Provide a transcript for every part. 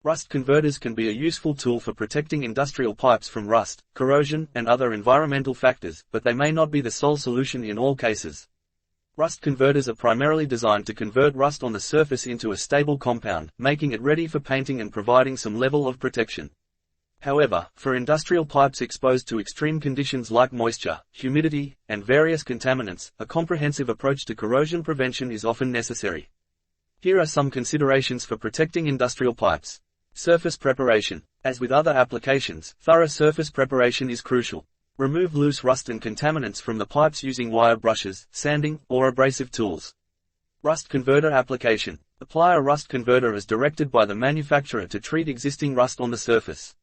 Rust converters can be a useful tool for protecting industrial pipes from rust, corrosion, and other environmental factors, but they may not be the sole solution in all cases. Rust converters are primarily designed to convert rust on the surface into a stable compound, making it ready for painting and providing some level of protection. However, for industrial pipes exposed to extreme conditions like moisture, humidity, and various contaminants, a comprehensive approach to corrosion prevention is often necessary. Here are some considerations for protecting industrial pipes. Surface preparation. As with other applications, thorough surface preparation is crucial. Remove loose rust and contaminants from the pipes using wire brushes, sanding, or abrasive tools. Rust converter application. Apply a rust converter as directed by the manufacturer to treat existing rust on the surface.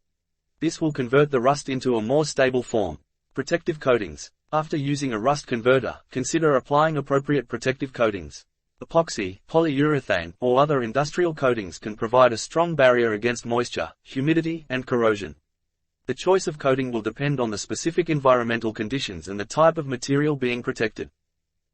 This will convert the rust into a more stable form. Protective coatings. After using a rust converter, consider applying appropriate protective coatings. Epoxy, polyurethane, or other industrial coatings can provide a strong barrier against moisture, humidity, and corrosion. The choice of coating will depend on the specific environmental conditions and the type of material being protected.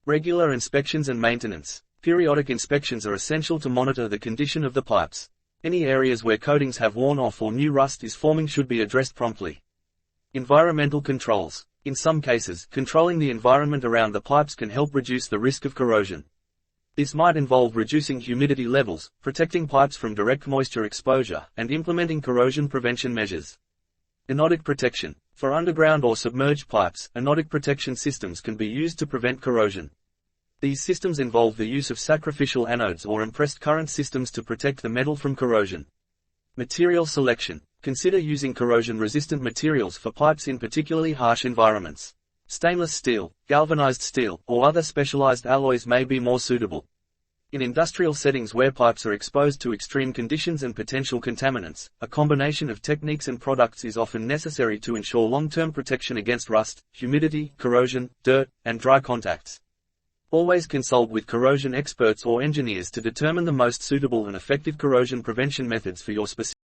Regular inspections and maintenance. Periodic inspections are essential to monitor the condition of the pipes. Any areas where coatings have worn off or new rust is forming should be addressed promptly. Environmental controls. In some cases, controlling the environment around the pipes can help reduce the risk of corrosion. This might involve reducing humidity levels, protecting pipes from direct moisture exposure, and implementing corrosion prevention measures. Anodic protection. For underground or submerged pipes, anodic protection systems can be used to prevent corrosion. These systems involve the use of sacrificial anodes or impressed current systems to protect the metal from corrosion. Material selection. Consider using corrosion-resistant materials for pipes in particularly harsh environments. Stainless steel, galvanized steel, or other specialized alloys may be more suitable. In industrial settings where pipes are exposed to extreme conditions and potential contaminants, a combination of techniques and products is often necessary to ensure long-term protection against rust, humidity, corrosion, dirt, and dry contacts. Always consult with corrosion experts or engineers to determine the most suitable and effective corrosion prevention methods for your specific